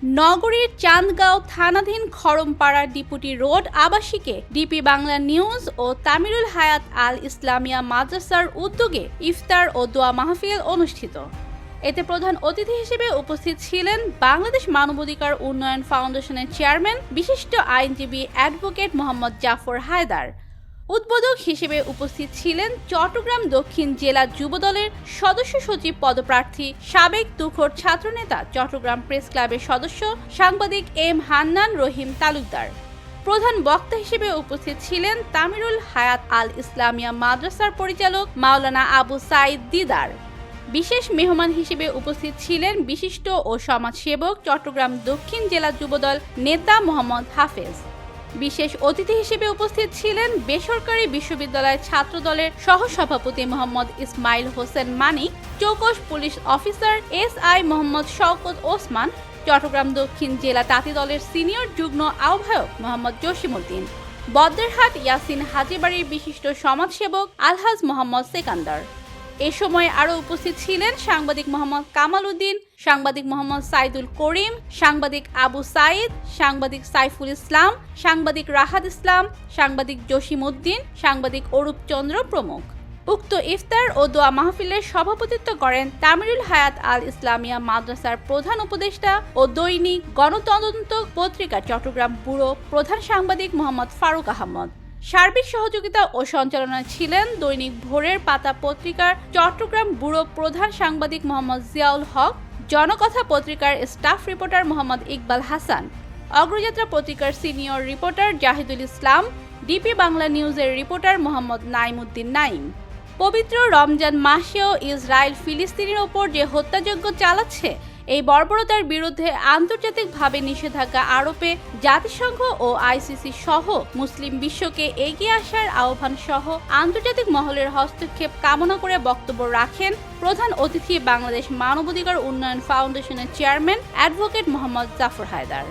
নগরীর চান্দগাঁও থানাধীন খড়মপাড়ার ডিপুটি রোড আবাসিকে ডিপি বাংলা নিউজ ও তামিরুল হায়াত আল ইসলামিয়া মাদ্রাসার উদ্যোগে ইফতার ও দোয়া মাহফিল অনুষ্ঠিত। এতে প্রধান অতিথি হিসেবে উপস্থিত ছিলেন বাংলাদেশ মানবাধিকার উন্নয়ন ফাউন্ডেশনের চেয়ারম্যান বিশিষ্ট আইনজীবী অ্যাডভোকেট মোহাম্মদ জাফর হায়দার। উদ্বোধক হিসেবে উপস্থিত ছিলেন চট্টগ্রাম দক্ষিণ জেলা যুবদলের সদস্য সচিব পদপ্রার্থী সাবেক তুখোর ছাত্রনেতা চট্টগ্রাম প্রেস ক্লাবের সদস্য সাংবাদিক এম হান্নান রহিম তালুকদার। প্রধান বক্তা হিসেবে উপস্থিত ছিলেন তামিরুল হায়াত আল ইসলামিয়া মাদ্রাসার পরিচালক মাওলানা আবু সাইদ দিদার। বিশেষ মেহমান হিসেবে উপস্থিত ছিলেন বিশিষ্ট ও সমাজসেবক চট্টগ্রাম দক্ষিণ জেলা যুবদল নেতা মোহাম্মদ হাফেজ। বিশেষ অতিথি হিসেবে উপস্থিত ছিলেন বেসরকারি বিশ্ববিদ্যালয় ছাত্র দলের সহসভাপতি মোহাম্মদ ইসমাইল হোসেন মানিক, চৌকস police officer SI Mohammad Shawkat Osman, Chattogram দক্ষিণ জেলা তাঁতি দলের সিনিয়র যুগ্ম আহ্বায়ক মোহাম্মদ জসিমউদ্দিন, বদ্রেরহাট ইয়াসিন হাজীবাড়ির বিশিষ্ট সমাজসেবক আলহাজ মোহাম্মদ সেকান্দার। এ সময় আরও উপস্থিত ছিলেন সাংবাদিক মোহাম্মদ কামাল উদ্দিন, সাংবাদিক মোহাম্মদ সাইদুল করিম, সাংবাদিক আবু সাইদ, সাংবাদিক সাইফুল ইসলাম, সাংবাদিক রাহাত ইসলাম, সাংবাদিক জসিমউদ্দিন, সাংবাদিক অরূপ চন্দ্র প্রমুখ। উক্ত ইফতার ও দোয়া মাহফিলের সভাপতিত্ব করেন তামিরুল হায়াত আল ইসলামিয়া মাদ্রাসার প্রধান উপদেষ্টা ও দৈনিক গণতদন্ত পত্রিকা চট্টগ্রাম ব্যুরো প্রধান সাংবাদিক মোহাম্মদ ফারুক আহমদ। সার্বিক সহযোগিতা ও সঞ্চালনায় ছিলেন দৈনিক ভোরের পাতা পত্রিকার চট্টগ্রাম ব্যুরো প্রধান সাংবাদিক মোহাম্মদ জিয়াউল হক, জনকথা পত্রিকার স্টাফ রিপোর্টার মোহাম্মদ ইকবাল হাসান, অগ্রযাত্রা পত্রিকার সিনিয়র রিপোর্টার জাহিদুল ইসলাম, ডিপি বাংলা নিউজের রিপোর্টার মোহাম্মদ নাইমউদ্দিন নাইম। পবিত্র রমজান মাসেও ইসরায়েল ফিলিস্তিনের ওপর যে হত্যাযজ্ঞ চালাচ্ছে, এই বর্বরতার বিরুদ্ধে আন্তর্জাতিকভাবে নিষেধাজ্ঞা আরোপে জাতিসংঘ ও আইসিসি সহ মুসলিম বিশ্বকে এগিয়ে আসার আহ্বান সহ আন্তর্জাতিক মহলের হস্তক্ষেপ কামনা করে বক্তব্য রাখেন প্রধান অতিথি বাংলাদেশ মানবাধিকার উন্নয়ন ফাউন্ডেশনের চেয়ারম্যান অ্যাডভোকেট মোহাম্মদ জাফর হায়দার।